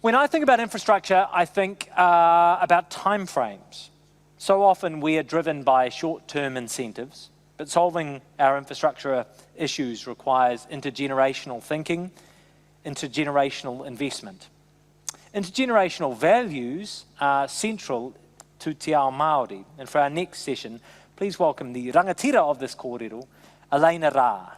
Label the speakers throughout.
Speaker 1: When I think about infrastructure, I think about timeframes. So often we are driven by short-term incentives, but solving our infrastructure issues requires intergenerational thinking, intergenerational investment. Intergenerational values are central to Te Ao Māori. And for our next session, please welcome the rangatira of this kōrero, Elena Rā.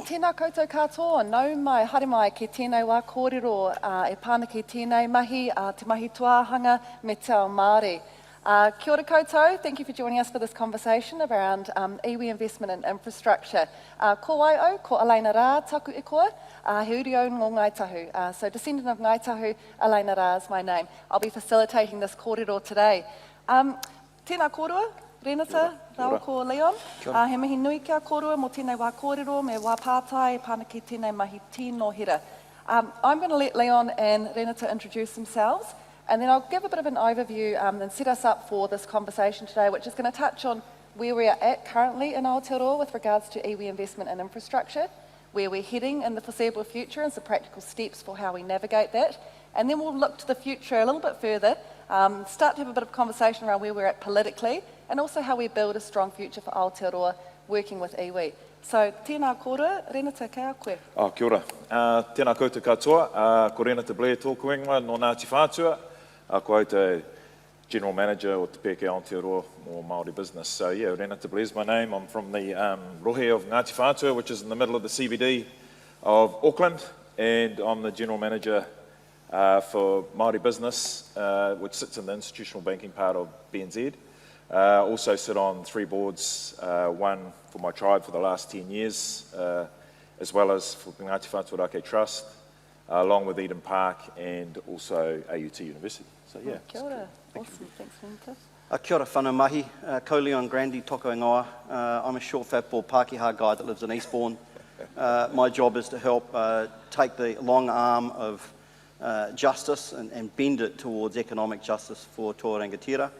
Speaker 2: Tēnā koutou katoa, nau mai, haere mai ki tēnei wā kōrero e pāna ki tēnei mahi, te mahi tuāhanga me te ao Māori. Kia ora koutou, thank you for joining us for this conversation around iwi investment and infrastructure. Ko waio, ko Elena Rā, taku e koa, he uri o ngō Ngaitahu. So descendant of Ngaitahu, Elena Rā is my name. I'll be facilitating this kōrero today. Tēnā kōrua. Renata, rawa ko Leon. He mihi nui kia kōrua mō tēnei wā kōrero me wā pātai pāna ki tēnei mahi tino hira. I'm going to let Leon and Renata introduce themselves, and then I'll give a bit of an overview and set us up for this conversation today, which is going to touch on where we are at currently in Aotearoa with regards to iwi investment and infrastructure, where we're heading in the foreseeable future and some practical steps for how we navigate that. And then we'll look to the future a little bit further, start to have a bit of conversation around where we're at politically, and also how we build a strong future for Aotearoa working with iwi. So, tēnā kōrua, Renata, kia koe.
Speaker 3: Kia ora. Tēnā koutou katoa, ko Renata Blair tōku ingoa, no Ngāti Whātua, ko au te General Manager o Te Pēke Aotearoa or Māori Business. So yeah, Renata Blair's my name. I'm from the rohe of Ngāti Whātua, which is in the middle of the CBD of Auckland, and I'm the General Manager for Māori Business, which sits in the institutional banking part of BNZ. Also sit on 3 boards, one for my tribe for the last 10 years, as well as for the Ngāti Whātua Rake Trust, along with Eden Park and also AUT University. So yeah.
Speaker 2: Kia ora. Awesome. Thanks, Renata.
Speaker 4: Kia ora whanau mahi, ko Leon Grandi, toko ingoa. I'm a short fat bald Pākehā guy that lives in Eastbourne. My job is to help take the long arm of justice and bend it towards economic justice for Toa Rangatira.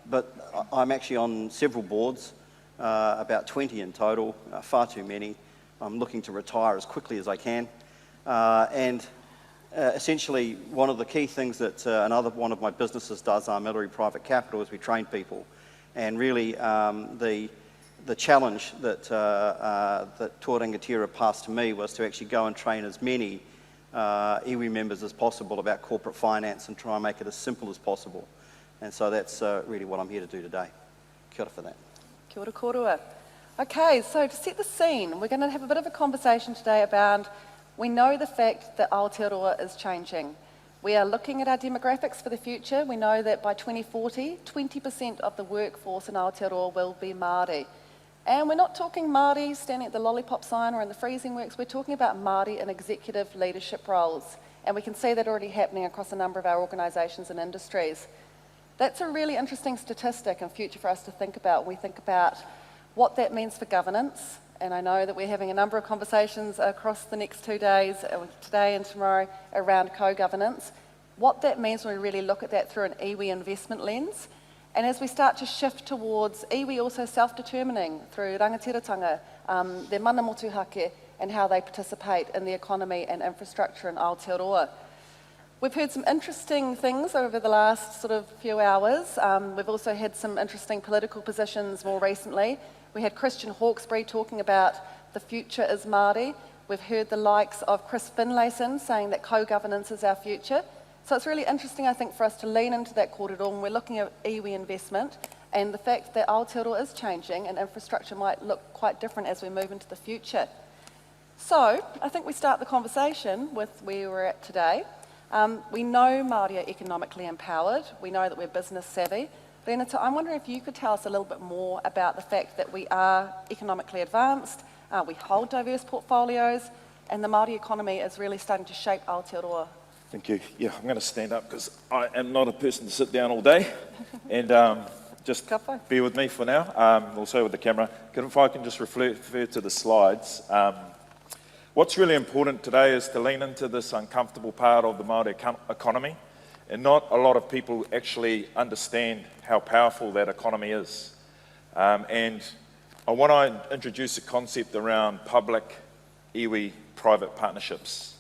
Speaker 4: But I'm actually on several boards, about 20 in total, far too many. I'm looking to retire as quickly as I can. Essentially, one of the key things that another one of my businesses does, Military Private Capital, is we train people. And really, the challenge that Toa Rangatira passed to me was to actually go and train as many iwi members as possible about corporate finance and try and make it as simple as possible. And so that's really what I'm here to do today. Kia ora for that.
Speaker 2: Kia ora kōrua. Okay, so to set the scene, we're going to have a bit of a conversation today about, we know the fact that Aotearoa is changing. We are looking at our demographics for the future. We know that by 2040, 20% of the workforce in Aotearoa will be Māori. And we're not talking Māori standing at the lollipop sign or in the freezing works, we're talking about Māori in executive leadership roles. And we can see that already happening across a number of our organisations and industries. That's a really interesting statistic and future for us to think about when we think about what that means for governance. And I know that we're having a number of conversations across the next 2 days, today and tomorrow, around co-governance. What that means when we really look at that through an iwi investment lens. And as we start to shift towards iwi also self-determining through rangatiratanga, their mana motuhake, and how they participate in the economy and infrastructure in Aotearoa. We've heard some interesting things over the last sort of few hours. We've also had some interesting political positions more recently. We had Christian Hawkesbury talking about the future is Māori. We've heard the likes of Chris Finlayson saying that co-governance is our future. So it's really interesting, I think, for us to lean into that kōrero when we're looking at iwi investment and the fact that Aotearoa is changing and infrastructure might look quite different as we move into the future. So I think we start the conversation with where we're at today. We know Māori are economically empowered. We know that we're business savvy. Renata, I'm wondering if you could tell us a little bit more about the fact that we are economically advanced, we hold diverse portfolios, and the Māori economy is really starting to shape Aotearoa.
Speaker 3: Thank you. Yeah, I'm going to stand up because I am not a person to sit down all day. And just
Speaker 2: Ka pai.
Speaker 3: bear with me for now, also with the camera. If I can just refer to the slides. What's really important today is to lean into this uncomfortable part of the Māori economy, and not a lot of people actually understand how powerful that economy is. And I want to introduce a concept around public iwi private partnerships.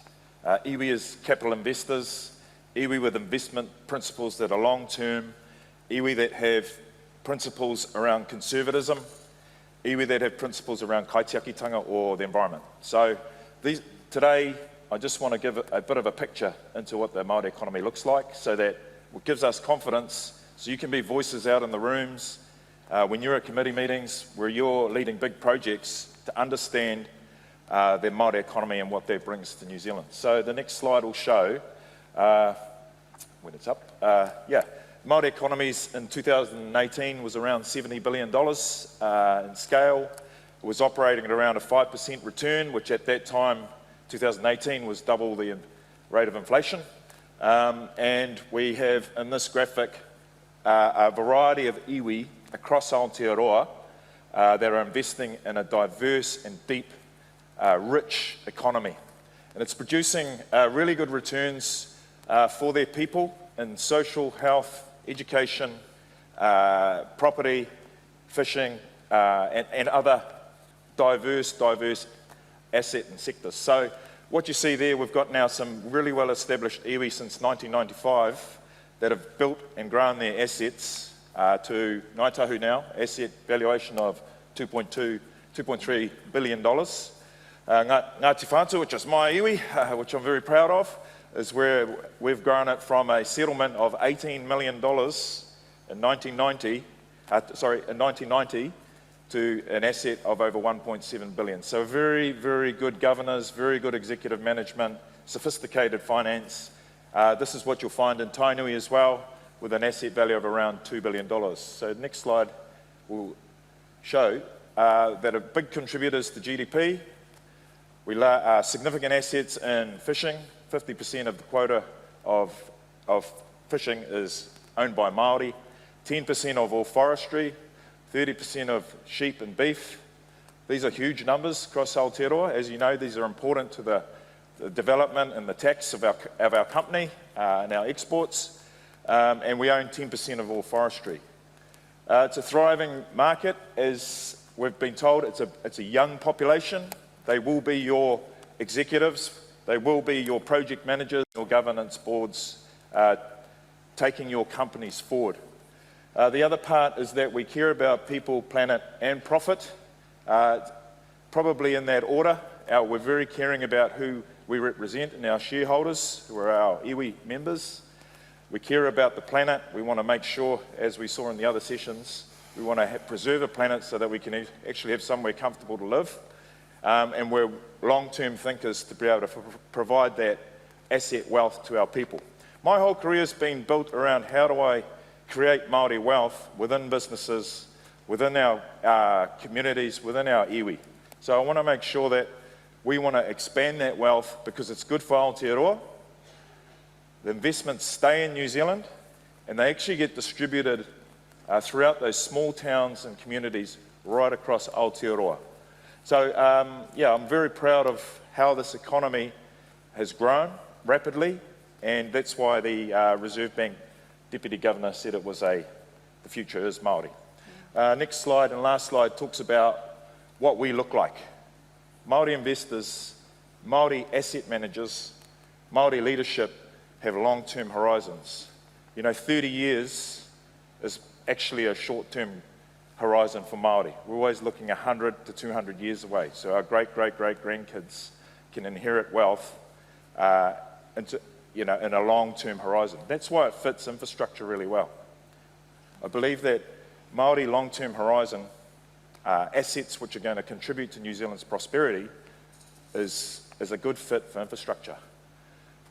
Speaker 3: Iwi is capital investors, iwi with investment principles that are long-term, iwi that have principles around conservatism, iwi that have principles around kaitiakitanga or the environment. So today, I just want to give a bit of a picture into what the Māori economy looks like, so that it gives us confidence, so you can be voices out in the rooms, when you're at committee meetings, where you're leading big projects, to understand the Māori economy and what that brings to New Zealand. So the next slide will show, when it's up, Māori economies in 2018 was around $70 billion in scale. It was operating at around a 5% return, which at that time, 2018, was double the rate of inflation. And we have in this graphic a variety of iwi across Aotearoa that are investing in a diverse and deep, rich economy. And it's producing really good returns for their people in social, health, education, property, fishing, and other diverse asset and sectors. So what you see there, we've got now some really well-established iwi since 1995 that have built and grown their assets to Ngāi Tahu now, asset valuation of $2.3 billion. Ngāti Whātua, which is my iwi, which I'm very proud of, is where we've grown it from a settlement of $18 million in 1990 to an asset of over 1.7 billion. So very, very good governors, very good executive management, sophisticated finance. This is what you'll find in Tainui as well, with an asset value of around $2 billion. So the next slide will show that are big contributors to GDP. We significant assets in fishing. 50% of the quota of fishing is owned by Māori. 10% of all forestry. 30% of sheep and beef. These are huge numbers across Aotearoa. As you know, these are important to the development and the tax of our company and our exports. And we own 10% of all forestry. It's a thriving market, as we've been told. It's a young population. They will be your executives. They will be your project managers, your governance boards, taking your companies forward. The other part is that we care about people, planet, and profit, probably in that order. We're very caring about who we represent and our shareholders, who are our iwi members. We care about the planet. We want to make sure, as we saw in the other sessions, we want to preserve a planet so that we can actually have somewhere comfortable to live. And we're long-term thinkers to be able to provide that asset wealth to our people. My whole career has been built around how do I create Māori wealth within businesses, within our communities, within our iwi. So I want to make sure that we want to expand that wealth because it's good for Aotearoa. The investments stay in New Zealand and they actually get distributed throughout those small towns and communities right across Aotearoa. So I'm very proud of how this economy has grown rapidly, and that's why the Reserve Bank Deputy Governor said it was the future is Māori. Next slide and last slide talks about what we look like. Māori investors, Māori asset managers, Māori leadership have long-term horizons. 30 years is actually a short-term horizon for Māori. We're always looking 100 to 200 years away. So our great-great-great-grandkids can inherit wealth in a long-term horizon. That's why it fits infrastructure really well. I believe that Māori long-term horizon assets which are going to contribute to New Zealand's prosperity is a good fit for infrastructure.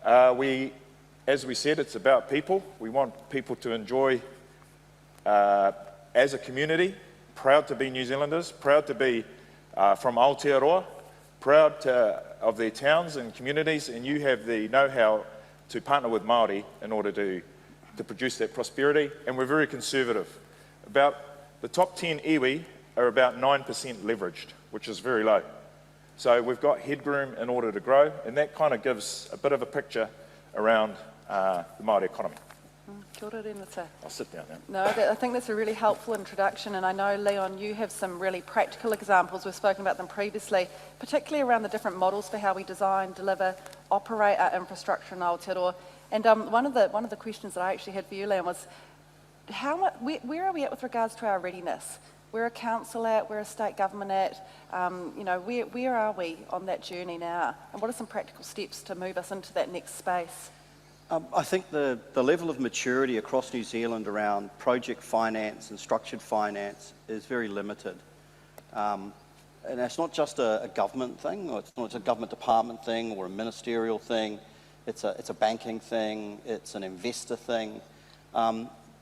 Speaker 3: As we said, it's about people. We want people to enjoy, as a community, proud to be New Zealanders, proud to be from Aotearoa, proud of their towns and communities, and you have the know-how to partner with Māori in order to produce that prosperity. And we're very conservative. the top 10 iwi are about 9% leveraged, which is very low. So we've got headroom in order to grow, and that kind of gives a bit of a picture around the Māori economy.
Speaker 2: Kia ora, Renata.
Speaker 3: I'll sit down now.
Speaker 2: No, I think that's a really helpful introduction, and I know, Leon, you have some really practical examples. We've spoken about them previously, particularly around the different models for how we design, deliver, operate our infrastructure in Aotearoa. And one of the questions that I actually had for you, Leon, was where are we at with regards to our readiness? Where a council at? Where a state government at? Where are we on that journey now? And what are some practical steps to move us into that next space?
Speaker 4: I think the level of maturity across New Zealand around project finance and structured finance is very limited. And it's not just a government thing, or it's not just a government department thing or a ministerial thing. It's a banking thing, it's an investor thing.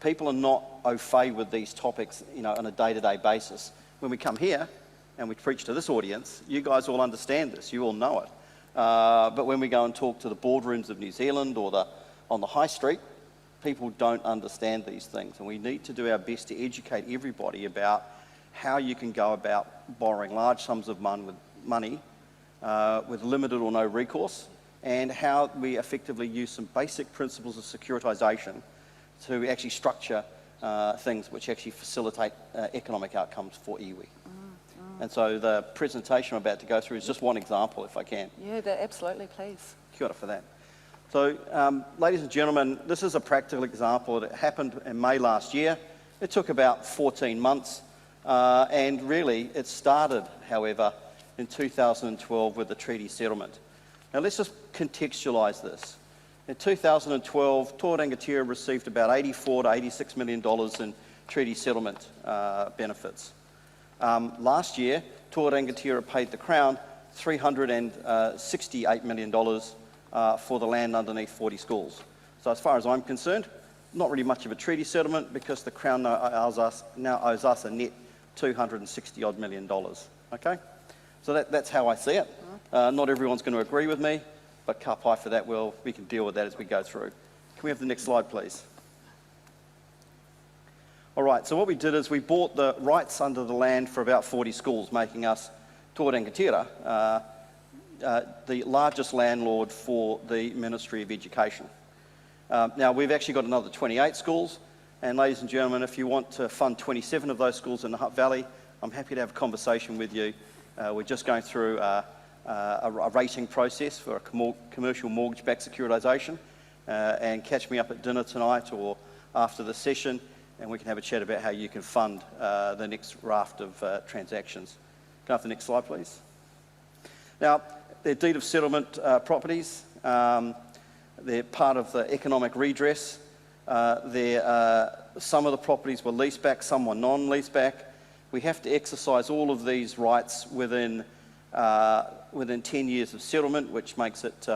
Speaker 4: People are not au fait with these topics, on a day-to-day basis. When we come here and we preach to this audience, you guys all understand this, you all know it. But when we go and talk to the boardrooms of New Zealand or on the high street, people don't understand these things. And we need to do our best to educate everybody about how you can go about borrowing large sums of money with limited or no recourse, and how we effectively use some basic principles of securitisation to actually structure things which actually facilitate economic outcomes for iwi. And so the presentation I'm about to go through is just one example, if I can.
Speaker 2: Yeah, absolutely, please.
Speaker 4: Kia ora for that. So, ladies and gentlemen, this is a practical example that happened in May last year. It took about 14 months, and really it started, however, in 2012 with the treaty settlement. Now let's just contextualise this. In 2012, Toa Rangatira received about $84 to $86 million in treaty settlement benefits. Last year, Toa Rangatira paid the Crown $368 million for the land underneath 40 schools. So as far as I'm concerned, not really much of a treaty settlement, because the Crown now owes us a net $260 odd million. Okay? So that's how I see it. Not everyone's going to agree with me, but ka pai for that, we can deal with that as we go through. Can we have the next slide, please? All right, so what we did is we bought the rights under the land for about 40 schools, making us, Toa Rangatira, the largest landlord for the Ministry of Education. Now, we've actually got another 28 schools, and ladies and gentlemen, if you want to fund 27 of those schools in the Hutt Valley, I'm happy to have a conversation with you. We're just going through a rating process for a commercial mortgage-backed securitisation, and catch me up at dinner tonight or after the session, and we can have a chat about how you can fund the next raft of transactions. Can I have the next slide, please? Now, they're deed of settlement properties. They're part of the economic redress. Some of the properties were leased back, some were non-leased back. We have to exercise all of these rights within 10 years of settlement, which makes it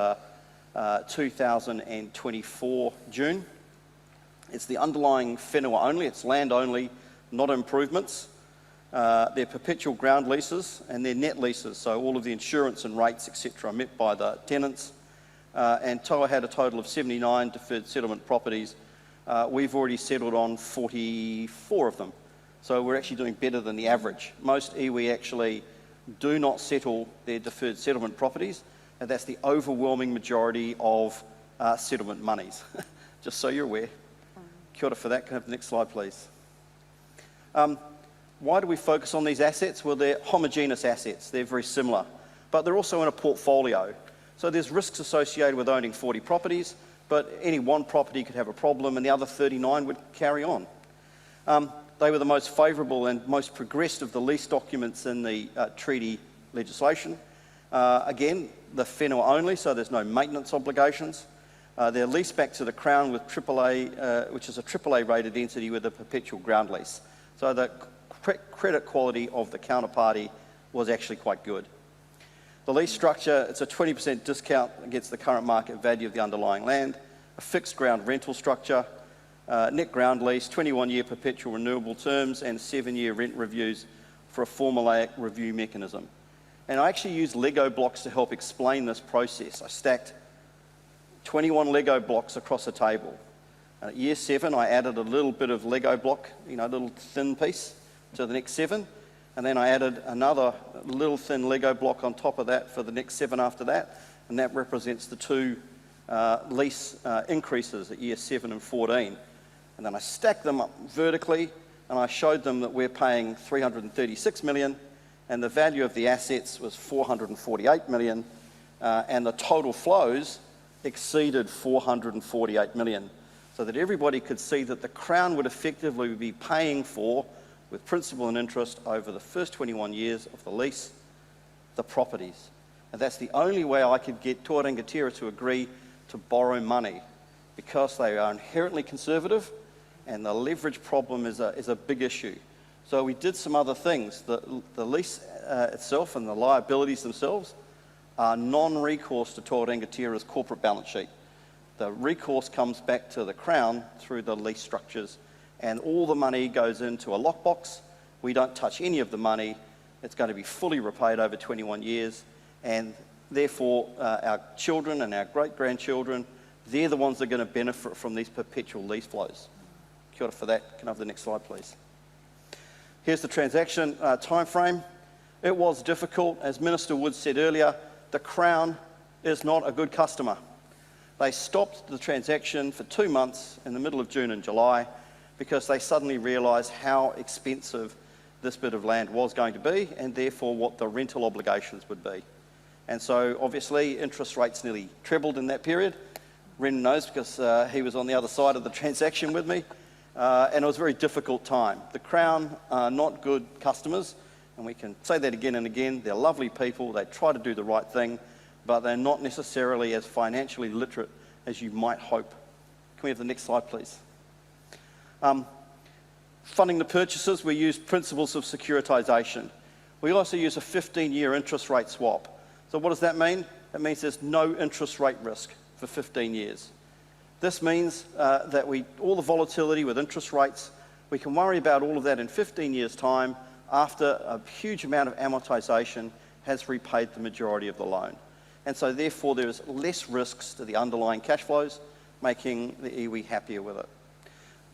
Speaker 4: 2024 June. It's the underlying whenua only, it's land only, not improvements. They're perpetual ground leases and they're net leases, so all of the insurance and rates, etc., are met by the tenants. And Toa had a total of 79 deferred settlement properties. We've already settled on 44 of them, so we're actually doing better than the average. Most iwi actually do not settle their deferred settlement properties, and that's the overwhelming majority of settlement monies, just so you're aware. Kia ora for that. Can I have the next slide, please? Why do we focus on these assets? Well, they're homogeneous assets. They're very similar, but they're also in a portfolio. So there's risks associated with owning 40 properties, but any one property could have a problem and the other 39 would carry on. They were the most favourable and most progressed of the lease documents in the treaty legislation. Again, the whenua only, so there's no maintenance obligations. They're leased back to the Crown with AAA, which is a AAA rated entity with a perpetual ground lease. So the credit quality of the counterparty was actually quite good. The lease structure, it's a 20% discount against the current market value of the underlying land, a fixed ground rental structure, net ground lease, 21-year perpetual renewable terms, and 7-year rent reviews for a formulaic review mechanism. And I actually used Lego blocks to help explain this process. I stacked 21 Lego blocks across a table. At year 7, I added a little bit of Lego block, a little thin piece to the next 7. And then I added another little thin Lego block on top of that for the next 7 after that. And that represents the 2 lease increases at year 7 and 14. And then I stacked them up vertically, and I showed them that we're paying $336 million, and the value of the assets was $448 million, and the total flows exceeded $448 million, so that everybody could see that the Crown would effectively be paying for, with principal and interest over the first 21 years of the lease, the properties. And that's the only way I could get Toa Rangatira to agree to borrow money, because they are inherently conservative and the leverage problem is a big issue. So we did some other things. The lease itself and the liabilities themselves are non-recourse to Toa Rangatira's corporate balance sheet. The recourse comes back to the Crown through the lease structures, and all the money goes into a lockbox. We don't touch any of the money. It's going to be fully repaid over 21 years, and therefore our children and our great-grandchildren, they're the ones that are going to benefit from these perpetual lease flows. Kia ora for that. Can I have the next slide, please? Here's the transaction time frame. It was difficult. As Minister Wood said earlier, the Crown is not a good customer. They stopped the transaction for 2 months in the middle of June and July because they suddenly realised how expensive this bit of land was going to be, and therefore what the rental obligations would be. And so obviously interest rates nearly trebled in that period. Ren knows because he was on the other side of the transaction with me, and it was a very difficult time. The Crown are not good customers, and we can say that again and again. They're lovely people, they try to do the right thing, but they're not necessarily as financially literate as you might hope. Can we have the next slide, please? Funding the purchases, we use principles of securitisation. We also use a 15-year interest rate swap. So what does that mean? It means there's no interest rate risk for 15 years. This means that all the volatility with interest rates, we can worry about all of that in 15 years' time after a huge amount of amortisation has repaid the majority of the loan. And so therefore there's less risks to the underlying cash flows, making the iwi happier with it.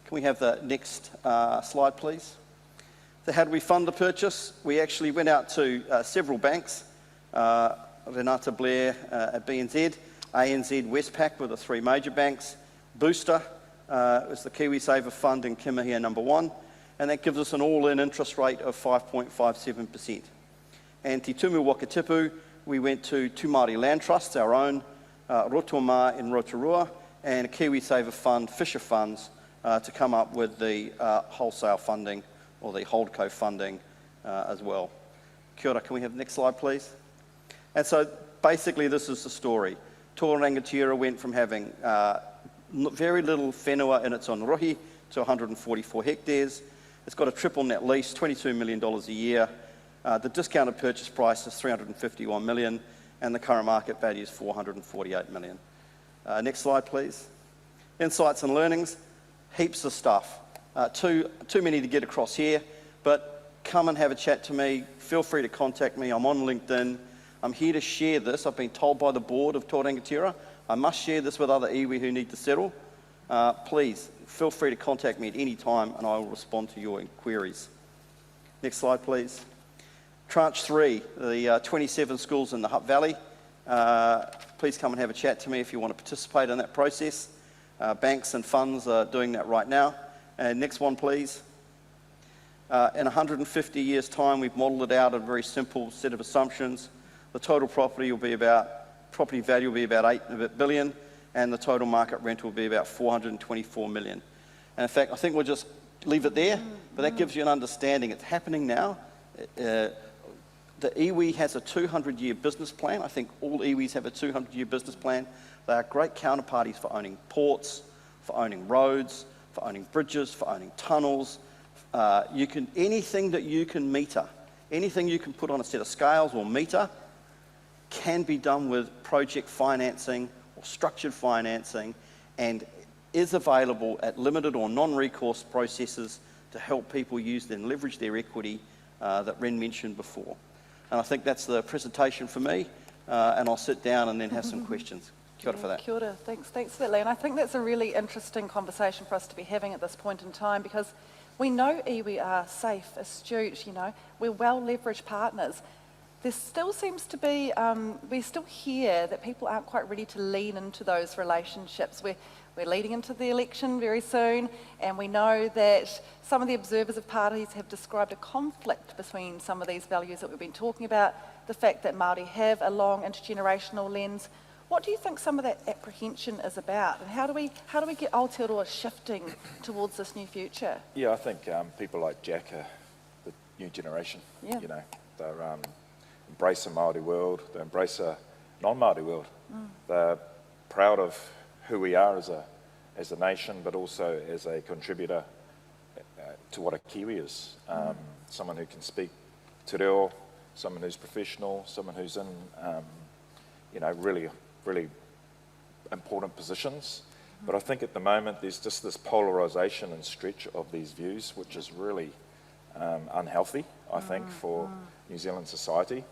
Speaker 4: Can we have the next slide, please? So how do we fund the purchase? We actually went out to several banks, Renata Blair at BNZ, ANZ Westpac were the 3 major banks, Booster was the KiwiSaver Fund in Kimihia #1, and that gives us an all-in interest rate of 5.57%. And Te Tumu Wakatipu, we went to 2 Māori land trusts, our own, Rotorua in Rotorua, and a KiwiSaver Fund, Fisher Funds, to come up with the wholesale funding, or the holdco funding as well. Kia ora, can we have the next slide, please? And so basically this is the story. Toa Rangatira went from having very little whenua in its own rohi to 144 hectares. It's got a triple net lease, $22 million a year. The discounted purchase price is $351 million, and the current market value is $448 million. Next slide, please. Insights and learnings, heaps of stuff. Too many to get across here, but come and have a chat to me. Feel free to contact me. I'm on LinkedIn. I'm here to share this. I've been told by the board of Toa Rangatira I must share this with other iwi who need to settle. Please, feel free to contact me at any time and I will respond to your inquiries. Next slide, please. Tranche 3, the 27 schools in the Hutt Valley. Please come and have a chat to me if you want to participate in that process. Banks and funds are doing that right now. And next one, please. In 150 years' time, we've modelled it out a very simple set of assumptions. The total property value will be about $8 billion, and the total market rent will be about $424 million. And in fact, I think we'll just leave it there, but that gives you an understanding. It's happening now. The iwi has a 200-year business plan. I think all iwis have a 200-year business plan. They are great counterparties for owning ports, for owning roads, for owning bridges, for owning tunnels. Anything that you can meter, anything you can put on a set of scales or meter, can be done with project financing or structured financing, and is available at limited or non-recourse processes to help people use and leverage their equity that Ren mentioned before. And I think that's the presentation for me, and I'll sit down and then have some questions. Kia ora for that.
Speaker 2: Kia ora. Thanks for that, Lee. And I think that's a really interesting conversation for us to be having at this point in time, because we know iwi are safe, astute, we're well leveraged partners. There still seems to be, we still hear that people aren't quite ready to lean into those relationships. We're leading into the election very soon, and we know that some of the observers of parties have described a conflict between some of these values that we've been talking about, the fact that Māori have a long intergenerational lens. What do you think some of that apprehension is about, and how do we get Aotearoa shifting towards this new future?
Speaker 3: Yeah, I think people like Jack are the new generation.
Speaker 2: Yeah.
Speaker 3: They're embrace a Māori world, they embrace a non-Māori world. They're proud of who we are as a nation, but also as a contributor to what a Kiwi is. Someone who can speak te reo, someone who's professional, someone who's in really important positions. But I think at the moment there's just this polarisation and stretch of these views, which is really unhealthy, I think, for New Zealand society.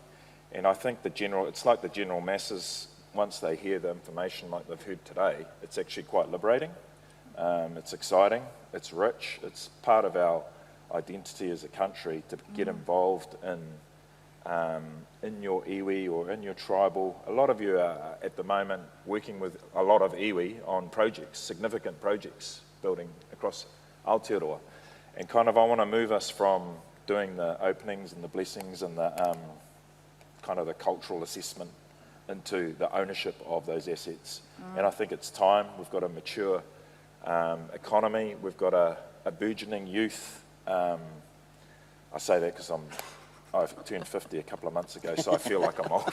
Speaker 3: And I think it's like the general masses, once they hear the information like they've heard today, it's actually quite liberating. It's exciting, it's rich, it's part of our identity as a country to get involved in your iwi or in your tribal. A lot of you are at the moment working with a lot of iwi on projects, significant projects building across Aotearoa. And I want to move us from doing the openings and the blessings and the the cultural assessment into the ownership of those assets. And I think it's time. We've got a mature economy. We've got a burgeoning youth. I say that because I've turned 50 a couple of months ago, so I feel like I'm old.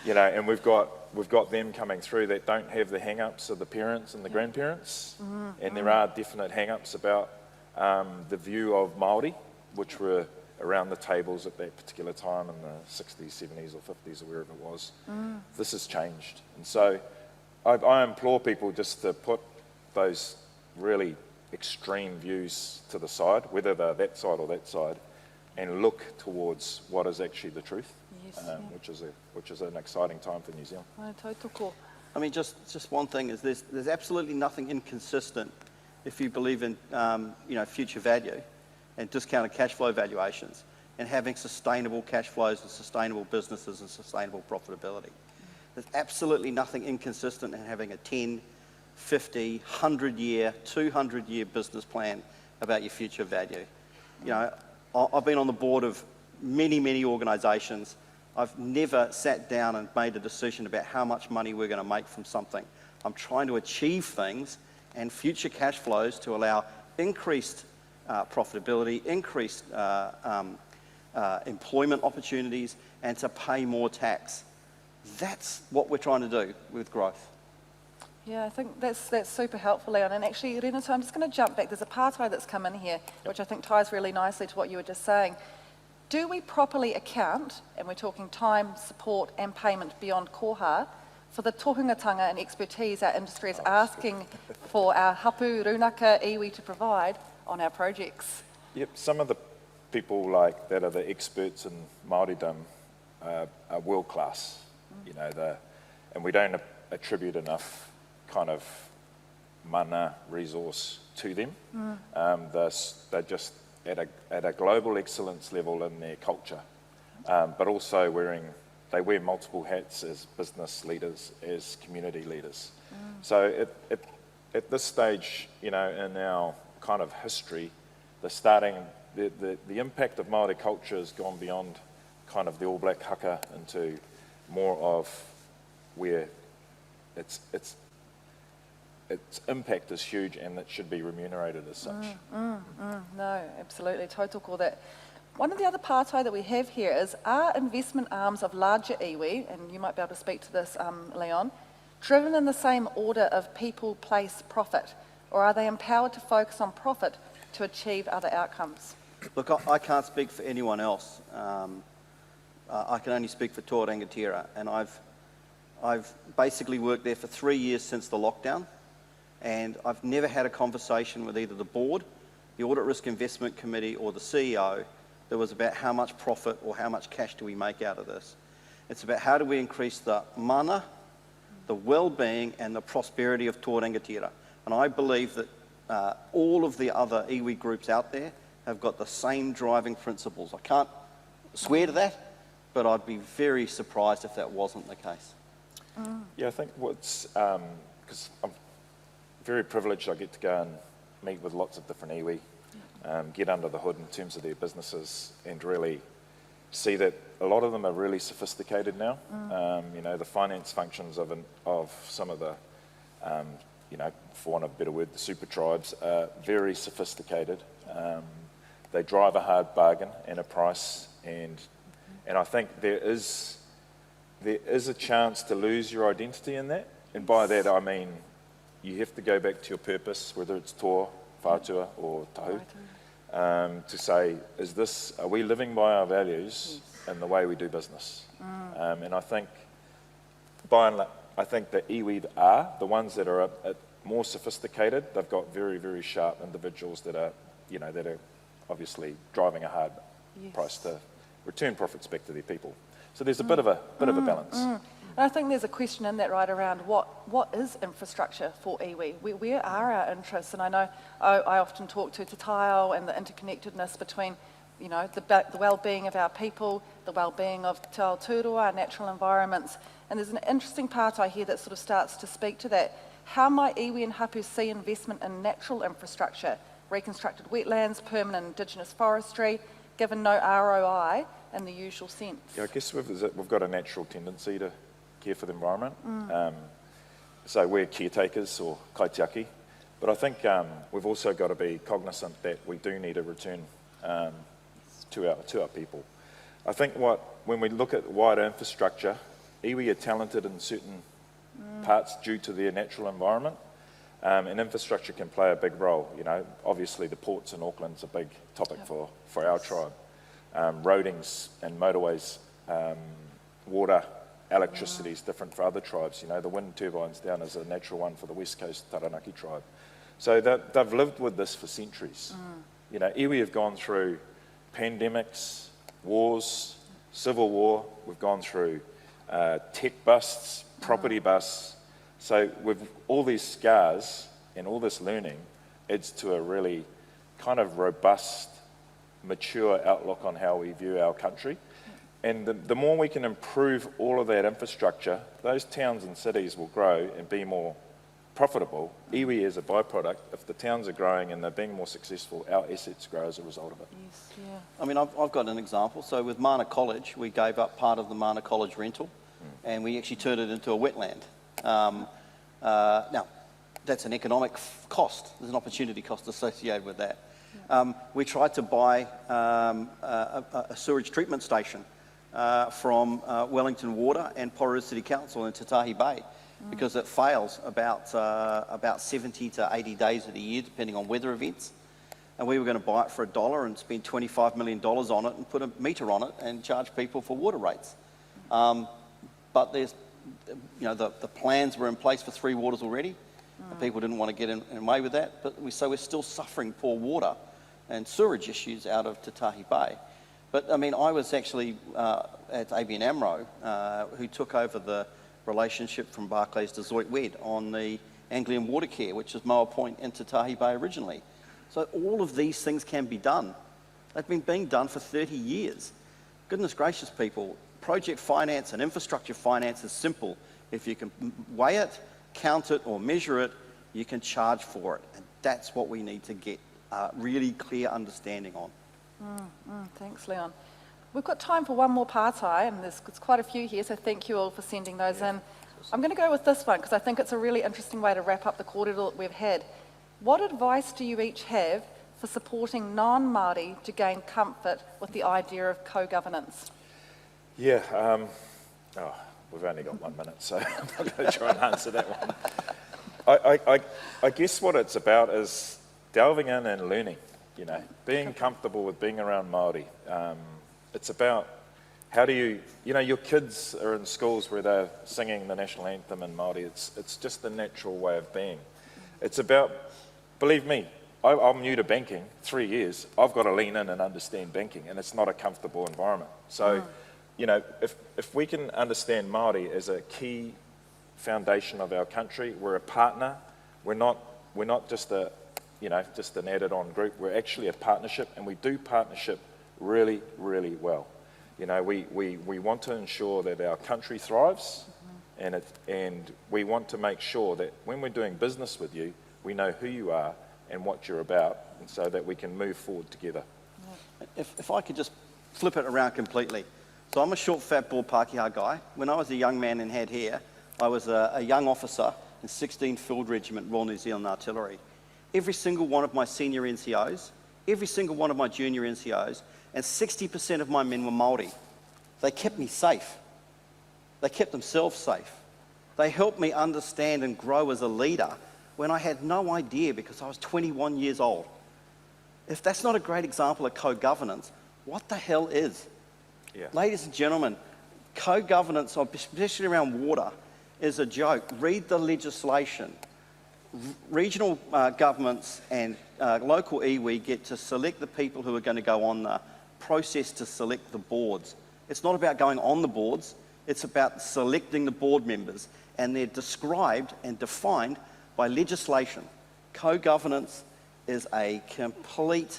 Speaker 3: And we've got them coming through that don't have the hang-ups of the parents and the grandparents. And there are definite hang-ups about the view of Māori, which were around the tables at that particular time in the 60s, 70s or 50s or wherever it was. This has changed. And so I implore people just to put those really extreme views to the side, whether they're that side or that side, and look towards what is actually the truth, which is an exciting time for New Zealand.
Speaker 4: I mean, just one thing is there's absolutely nothing inconsistent if you believe in future value and discounted cash flow valuations and having sustainable cash flows and sustainable businesses and sustainable profitability. There's absolutely nothing inconsistent in having a 10, 50, 100-year, 200-year business plan about your future value. I've been on the board of many organisations. I've never sat down and made a decision about how much money we're going to make from something. I'm trying to achieve things and future cash flows to allow increased profitability, increased employment opportunities, and to pay more tax. That's what we're trying to do with growth.
Speaker 2: Yeah, I think that's super helpful, Leon. And actually, Renato, I'm just going to jump back. There's a pathway that's come in here, which I think ties really nicely to what you were just saying. Do we properly account, and we're talking time, support, and payment beyond koha, for the tohungatanga and expertise our industry is asking for our hapu, runaka, iwi to provide on our projects?
Speaker 3: Yep, some of the people that are the experts in Māoridom are world class, and we don't attribute enough kind of mana resource to them. They're just at a global excellence level in their culture, but also they wear multiple hats as business leaders, as community leaders. So at this stage, in our kind of history, the impact of Māori culture has gone beyond kind of the All Black haka into more of where its impact is huge and it should be remunerated as such.
Speaker 2: No, absolutely, tautoko that. One of the other pātai that we have here is, are investment arms of larger iwi, and you might be able to speak to this, Leon, driven in the same order of people, place, profit, or are they empowered to focus on profit to achieve other outcomes?
Speaker 4: Look, I can't speak for anyone else. I can only speak for Toa Rangatira, and I've basically worked there for 3 years since the lockdown, and I've never had a conversation with either the board, the Audit Risk Investment Committee, or the CEO that was about how much profit or how much cash do we make out of this. It's about how do we increase the mana the well-being and the prosperity of Tō Rangatira. And I believe that all of the other iwi groups out there have got the same driving principles. I can't swear to that, but I'd be very surprised if that wasn't the case.
Speaker 3: Yeah, I think what's, because I'm very privileged, I get to go and meet with lots of different iwi, get under the hood in terms of their businesses and really see that a lot of them are really sophisticated now. You know, the finance functions of some of the, you know, for want of a better word, the super tribes are very sophisticated. They drive a hard bargain and a price, and I think there is a chance to lose your identity in that. And by that I mean you have to go back to your purpose, whether it's toa, whātua or tahu, to say, are we living by our values in the way we do business? And I think I think the iwi are, the ones that are more sophisticated, they've got very, very sharp individuals that are, you know, that are obviously driving a hard price to return profits back to their people. So there's a bit of a balance.
Speaker 2: And I think there's a question in that right around what is infrastructure for iwi? Where are our interests? And I know I often talk to Te Taiao and the interconnectedness between, you know, the well-being of our people, the well-being of Te Aotearoa, our natural environments. And there's an interesting part I hear that sort of starts to speak to that. How might iwi and hapu see investment in natural infrastructure, reconstructed wetlands, permanent indigenous forestry, given no ROI in the usual sense?
Speaker 3: Yeah, I guess we've got a natural tendency to care for the environment. So we're caretakers or kaitiaki. But I think we've also got to be cognizant that we do need a return to our people. I think when we look at wider infrastructure, iwi are talented in certain parts due to their natural environment, and infrastructure can play a big role. You know, obviously the ports in Auckland's a big topic for our tribe. Roadings and motorways, water, electricity is different for other tribes. You know, the wind turbines down is a natural one for the West Coast Taranaki tribe. So they've lived with this for centuries. You know, iwi have gone through pandemics, wars, civil war. We've gone through tech busts, property busts. So with all these scars and all this learning, adds to a really kind of robust, mature outlook on how we view our country. And the more we can improve all of that infrastructure, those towns and cities will grow and be more profitable. Iwi is a byproduct. If the towns are growing and they're being more successful, our assets grow as a result of it.
Speaker 2: Yes, yeah.
Speaker 4: I mean, I've got an example. So with Mana College, we gave up part of the Mana College rental and we actually turned it into a wetland. Now, that's an economic cost. There's an opportunity cost associated with that. We tried to buy a sewage treatment station from Wellington Water and Porirua City Council in Te Tahi Bay because it fails about 70 to 80 days of the year, depending on weather events. And we were going to buy it for $1 and spend $25 million on it and put a meter on it and charge people for water rates. But there's, you know, the plans were in place for 3 waters already. People didn't want to get in way with that, but so we're still suffering poor water and sewerage issues out of Te Tahi Bay. But I mean, I was actually at ABN AMRO, who took over the relationship from Barclays to Zoit Wed on the Anglian Water Care, which is Moa Point in Te Tahi Bay originally. So all of these things can be done. They've been being done for 30 years. Goodness gracious, people, project finance and infrastructure finance is simple. If you can weigh it, count it or measure it, you can charge for it. And that's what we need to get a really clear understanding on.
Speaker 2: Thanks, Leon. We've got time for one more partai, and there's quite a few here, so thank you all for sending those in. I'm going to go with this one because I think it's a really interesting way to wrap up the kōrero that we've had. What advice do you each have for supporting non-Māori to gain comfort with the idea of co-governance?
Speaker 3: Yeah, we've only got 1 minute, so I'm not going to try and answer that one. I guess what it's about is delving in and learning, you know, being comfortable with being around Māori. It's about how do you know, your kids are in schools where they're singing the national anthem in Māori. It's just the natural way of being. It's about, believe me, I'm new to banking, 3 years. I've got to lean in and understand banking, and it's not a comfortable environment. So, you know, if we can understand Māori as a key foundation of our country. We're a partner. We're not just a, just an added-on group. We're actually a partnership, and we do partnership really, really well. We want to ensure that our country thrives, and we want to make sure that when we're doing business with you, we know who you are and what you're about, and so that we can move forward together.
Speaker 4: If I could just flip it around completely. So I'm a short, fat, bald Pākehā guy. When I was a young man and had hair, I was a young officer in 16th Field Regiment, Royal New Zealand Artillery. Every single one of my senior NCOs, every single one of my junior NCOs, and 60% of my men were Māori. They kept me safe. They kept themselves safe. They helped me understand and grow as a leader when I had no idea because I was 21 years old. If that's not a great example of co-governance, what the hell is?
Speaker 3: Yeah.
Speaker 4: Ladies and gentlemen, co-governance, especially around water, is a joke. Read the legislation. Regional governments and local iwi get to select the people who are going to go on the process to select the boards. It's not about going on the boards, it's about selecting the board members, and they're described and defined by legislation. Co-governance is a complete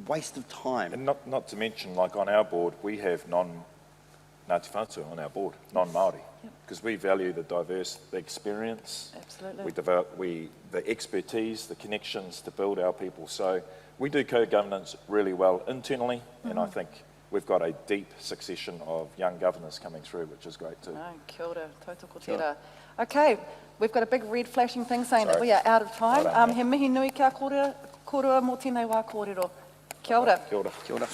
Speaker 4: waste of time.
Speaker 3: And not to mention, like on our board, we have non-Ngāti Whātua on our board, non-Māori, because we value the the experience.
Speaker 2: Absolutely.
Speaker 3: We develop the expertise, the connections to build our people. So we do co-governance really well internally, and I think we've got a deep succession of young governors coming through, which is great too.
Speaker 2: No, kia ora, tautoko tērā. Okay, we've got a big red flashing thing saying that we are out of time.
Speaker 3: Right on,
Speaker 2: He mihi nui kia kōrua mō tēnei wā kōrero. Kia ora.
Speaker 3: Kia ora.
Speaker 4: Kia ora.